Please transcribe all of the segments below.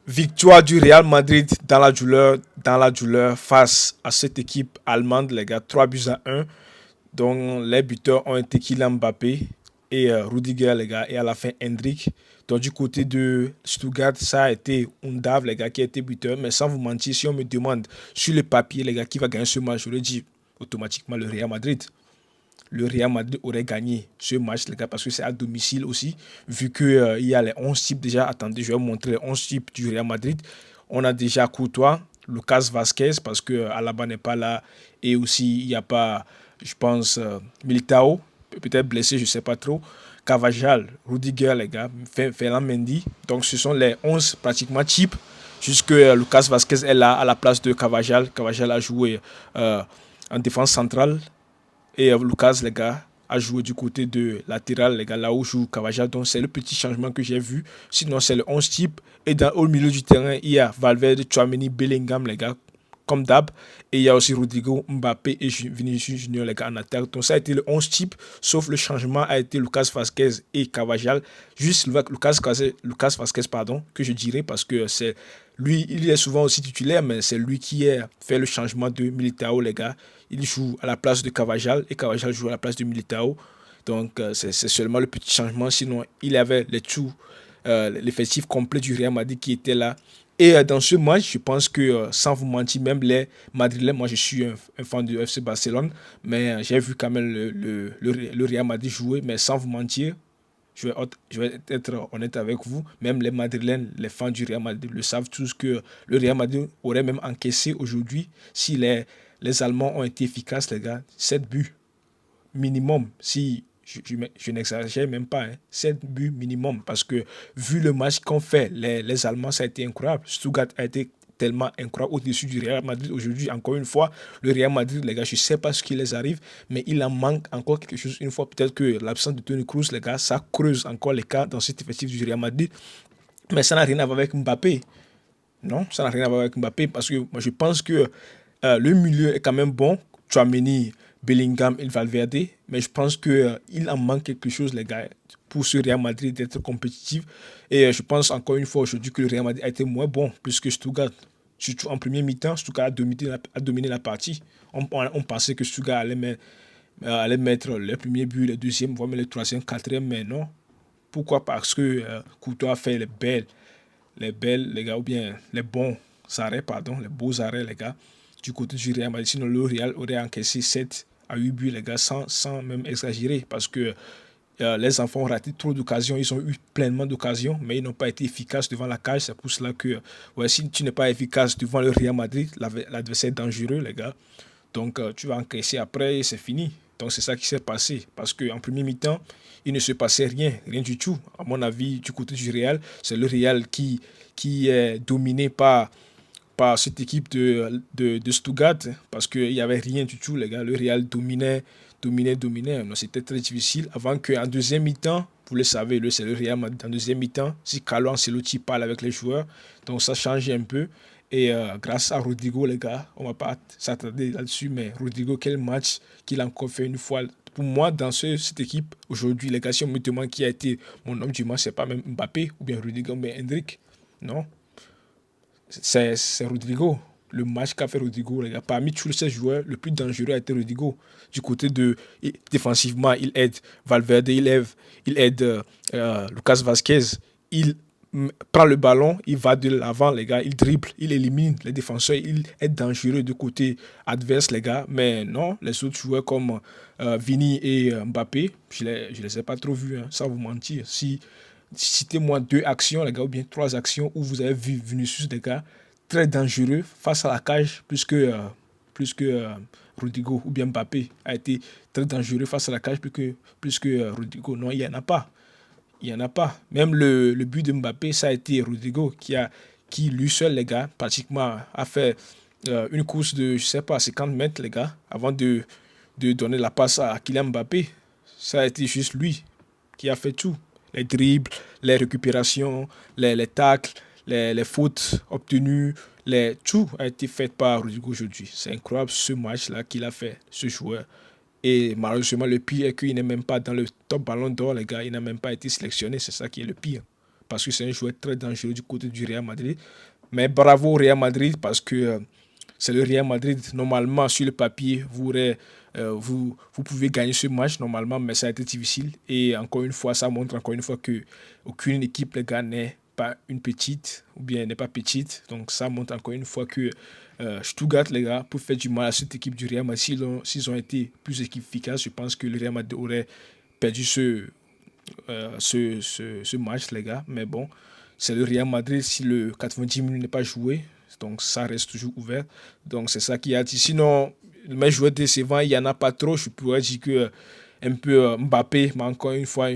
Victoire du Real Madrid dans la douleur face à cette équipe allemande, les gars, 3 buts à un, dont les buteurs ont été Kylian Mbappé et Rudiger, les gars, et à la fin, Hendrik. Donc, du côté de Stuttgart, ça a été Undav, les gars, qui a été buteur. Mais sans vous mentir, si on me demande sur le papier, les gars, qui va gagner ce match, j'aurais dit automatiquement le Real Madrid. Le Real Madrid aurait gagné ce match, les gars, parce que c'est à domicile aussi, vu qu'il y a les 11 types déjà. Attendez, je vais vous montrer les 11 types du Real Madrid. On a déjà Courtois, Lucas Vasquez, parce que Alaba n'est pas là, et aussi il n'y a pas, je pense, Militao, peut-être blessé, je ne sais pas trop. Carvajal, Rudiger, les gars, Ferland Mendy. Donc ce sont les 11 pratiquement types, jusque Lucas Vasquez est là à la place de Carvajal. Carvajal a joué en défense centrale. Et Lucas, les gars, a joué du côté de latéral, les gars, là où joue Cavaja. Donc, c'est le petit changement que j'ai vu. Sinon, c'est le 11 type. Et au milieu du terrain, il y a Valverde, Chouameni, Bellingham, les gars, comme d'hab. Et il y a aussi Rodrigo, Mbappé et Vinicius Junior, les gars, en attaque. Donc, ça a été le 11 type. Sauf le changement a été Lucas Vasquez et Carvajal. Juste Lucas Vasquez, pardon, que je dirais parce que c'est lui, il est souvent aussi titulaire, mais c'est lui qui a fait le changement de Militao, les gars. Il joue à la place de Carvajal et Carvajal joue à la place de Militao. Donc, c'est seulement le petit changement. Sinon, il avait l'effectif complet du Real Madrid qui était là. Et dans ce match, je pense que, sans vous mentir, même les Madrilènes, moi je suis un fan du FC Barcelone, mais j'ai vu quand même le Real Madrid jouer, mais sans vous mentir, je vais être honnête avec vous, même les Madrilènes, les fans du Real Madrid le savent tous que le Real Madrid aurait même encaissé aujourd'hui si les Allemands ont été efficaces, les gars. 7 buts minimum, si je n'exagère même pas, hein, 7 buts minimum, parce que vu le match qu'ont fait les Allemands, ça a été incroyable. Stuttgart a été tellement incroyable au-dessus du Real Madrid aujourd'hui. Encore une fois, le Real Madrid, les gars, je ne sais pas ce qui les arrive, mais il en manque encore quelque chose. Une fois, peut-être que l'absence de Toni Kroos, les gars, ça creuse encore les cas dans cet effectif du Real Madrid. Mais ça n'a rien à voir avec Mbappé. Non, ça n'a rien à voir avec Mbappé parce que moi je pense que le milieu est quand même bon. Chouameni, Bellingham et Valverde. Mais je pense qu'il en manque quelque chose, les gars, pour ce Real Madrid d'être compétitif. Et je pense encore une fois aujourd'hui que le Real Madrid a été moins bon plus que Stuttgart. Surtout en premier mi-temps, Stuttgart a dominé la partie. On pensait que Stuttgart allait mettre le premier but, le deuxième, voire même le troisième, quatrième, mais non. Pourquoi? Parce que Courtois a fait les gars, ou bien les bons arrêts, pardon, les beaux arrêts, les gars, du côté du Real Madrid. Sinon, le Real aurait encaissé 7 à 8 buts, les gars, sans même exagérer, parce que les enfants ont raté trop d'occasions, ils ont eu pleinement d'occasions, mais ils n'ont pas été efficaces devant la cage. C'est pour cela que, ouais, si tu n'es pas efficace devant le Real Madrid, l'adversaire est dangereux, les gars. Donc, tu vas encaisser après et c'est fini. Donc, c'est ça qui s'est passé. Parce qu'en premier mi-temps, il ne se passait rien, rien du tout. À mon avis, du côté du Real, c'est le Real qui est dominé par cette équipe de Stuttgart. Parce qu'il n'y avait rien du tout, les gars. Le Real dominait. Donc, c'était très difficile. Avant qu'en deuxième mi-temps, vous le savez, c'est le Real Madrid en deuxième mi-temps. Si Carlo Ancelotti parle avec les joueurs, donc ça change un peu. Et grâce à Rodrigo, les gars, on ne va pas s'attarder là-dessus, mais Rodrigo, quel match qu'il a encore fait une fois. Pour moi, dans cette équipe, aujourd'hui, les gars, si on me demande qui a été mon homme du match, c'est pas même Mbappé ou bien Rodrigo, mais Hendrik. Non, c'est Rodrigo. Le match qu'a fait Rodrigo, les gars. Parmi tous ces joueurs, le plus dangereux a été Rodrigo. Du côté de. Défensivement, il aide Valverde, il aide Lucas Vasquez. Il prend le ballon, il va de l'avant, les gars. Il dribble, il élimine les défenseurs. Il est dangereux du côté adverse, les gars. Mais non, les autres joueurs comme Vini et Mbappé, je ne les ai pas trop vus, hein, sans vous mentir. Si citez-moi 2 actions, les gars, ou bien 3 actions où vous avez vu Vinicius, les gars, très dangereux face à la cage, plus que Rodrigo ou bien Mbappé a été très dangereux face à la cage plus que Rodrigo. Non, il n'y en a pas. Il n'y en a pas. Même le but de Mbappé, ça a été Rodrigo qui lui seul, les gars, pratiquement a fait une course de, je sais pas, 50 mètres, les gars, avant de donner la passe à Kylian Mbappé. Ça a été juste lui qui a fait tout. Les dribbles, les récupérations, les tacles, les fautes obtenues, tout a été fait par Rodrigo aujourd'hui. C'est incroyable ce match-là qu'il a fait, ce joueur. Et malheureusement, le pire est qu'il n'est même pas dans le top ballon d'or, les gars. Il n'a même pas été sélectionné. C'est ça qui est le pire. parce que c'est un joueur très dangereux du côté du Real Madrid. Mais bravo au Real Madrid parce que c'est le Real Madrid. Normalement, sur le papier, vous pouvez gagner ce match normalement, mais ça a été difficile. Et encore une fois, ça montre encore une fois que aucune équipe, les gars, n'est pas une petite ou bien n'est pas petite. Donc ça montre encore une fois que Stuttgart, les gars, pour faire du mal à cette équipe du Real Madrid, s'ils ont été plus efficaces, je pense que le Real Madrid aurait perdu ce match, les gars. Mais bon, c'est le Real Madrid si le 90 minutes n'est pas joué. Donc, ça reste toujours ouvert. Donc, c'est ça qui a dit. Sinon, mes joueurs décevants, il n'y en a pas trop. Je pourrais dire que un peu Mbappé m'a encore une fois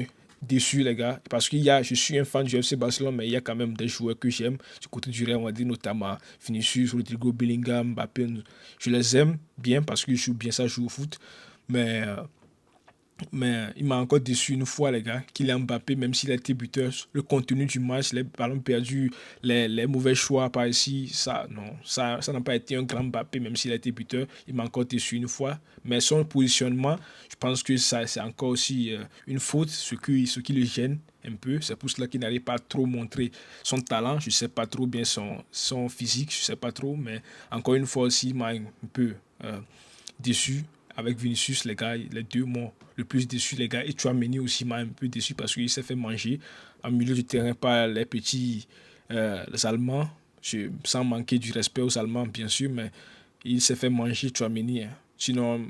déçu, les gars. Parce je suis un fan du FC Barcelone, mais il y a quand même des joueurs que j'aime du côté du Real Madrid, notamment Vinicius, Rodrigo, Bellingham, Mbappé. Je les aime bien parce qu'ils jouent bien, ça joue au foot. Mais il m'a encore déçu une fois, les gars. Kylian Mbappé, même s'il a été buteur, le contenu du match, les ballons perdus, les mauvais choix par ici, ça, non, ça n'a pas été un grand Mbappé, même s'il a été buteur. Il m'a encore déçu une fois. Mais son positionnement, je pense que ça, c'est encore aussi une faute, ce qui le gêne un peu. C'est pour cela qu'il n'arrive pas à trop montrer son talent. Je ne sais pas trop bien son physique, je ne sais pas trop. Mais encore une fois aussi, il m'a un peu déçu avec Vinicius, les gars, les deux m'ont le plus déçu, les gars. Et Chouameni aussi m'a un peu déçu parce qu'il s'est fait manger en milieu du terrain par les petits les Allemands. Sans manquer du respect aux Allemands, bien sûr, mais il s'est fait manger Chouameni. Hein. Sinon,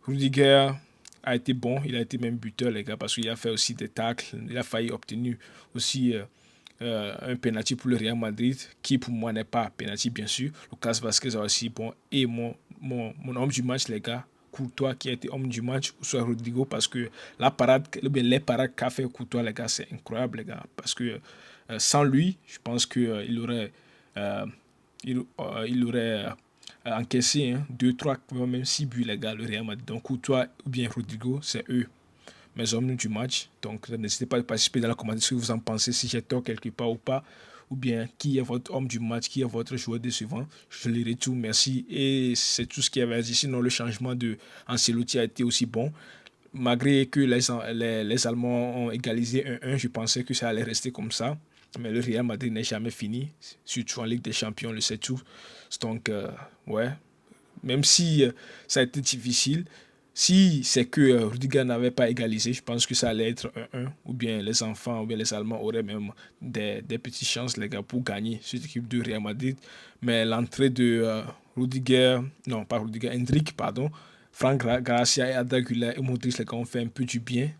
Rudiger a été bon, il a été même buteur, les gars, parce qu'il a fait aussi des tacles. Il a failli obtenir aussi un penalty pour le Real Madrid, qui pour moi n'est pas penalty, bien sûr. Lucas Vasquez a aussi bon. Et mon homme du match, les gars, Courtois qui a été homme du match, ou soit Rodrigo, parce que les parades qu'a fait Courtois, les gars, c'est incroyable, les gars. Parce que sans lui, je pense qu'il euh, il aurait encaissé 2, 3, même 6 buts, les gars, le Real Madrid. Donc Courtois ou bien Rodrigo, c'est eux mes hommes du match. Donc, n'hésitez pas à participer dans la commentaire ce que vous en pensez, si j'ai tort quelque part ou pas. Ou bien, qui est votre homme du match, qui est votre joueur décevant. Je lirai tout, merci. Et c'est tout ce qu'il y avait à dire. Sinon, le changement de Ancelotti a été aussi bon. Malgré que les Allemands ont égalisé 1-1, je pensais que ça allait rester comme ça. Mais le Real Madrid n'est jamais fini, surtout en Ligue des Champions, on le sait tout. Donc, ouais, même si ça a été difficile, si c'est que Rudiger n'avait pas égalisé, je pense que ça allait être 1-1, ou bien les enfants, ou bien les Allemands auraient même des petites chances, les gars, pour gagner cette équipe de Real Madrid. Mais l'entrée de Rudiger, non, pas Rudiger, Hendrik, pardon, Franck Gracia et Arda Güler et Modric, les gars, ont fait un peu du bien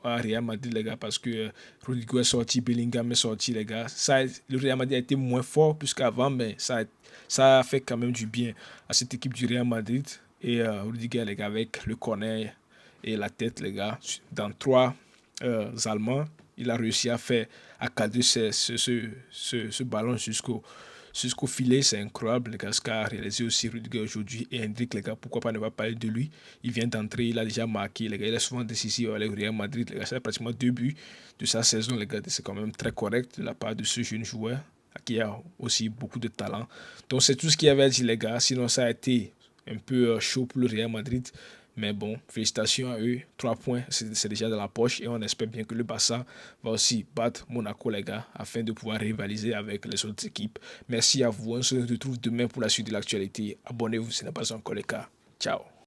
à Real Madrid, les gars, parce que Rudiger est sorti, Bellingham est sorti, les gars. Ça, le Real Madrid a été moins fort plus qu'avant, mais ça a fait quand même du bien à cette équipe du Real Madrid. Et Rudiger, les gars, avec le corner et la tête, les gars, dans 3 Allemands, il a réussi à cadrer ce ballon jusqu'au filet. C'est incroyable, les gars, ce qu'a réalisé aussi Rudiger aujourd'hui. Et Hendrik, les gars, pourquoi pas ne pas parler de lui. Il vient d'entrer, il a déjà marqué, les gars, il est souvent décisif avec le Real Madrid. Les gars, c'est pratiquement 2 buts de sa saison, les gars. C'est quand même très correct de la part de ce jeune joueur qui a aussi beaucoup de talent. Donc, c'est tout ce qu'il y avait à dire, les gars. Sinon, ça a été un peu chaud pour le Real Madrid. Mais bon, félicitations à eux. 3 points, c'est déjà dans la poche. Et on espère bien que le Barça va aussi battre Monaco, les gars, afin de pouvoir rivaliser avec les autres équipes. Merci à vous. On se retrouve demain pour la suite de l'actualité. Abonnez-vous si ce n'est pas encore le cas. Ciao.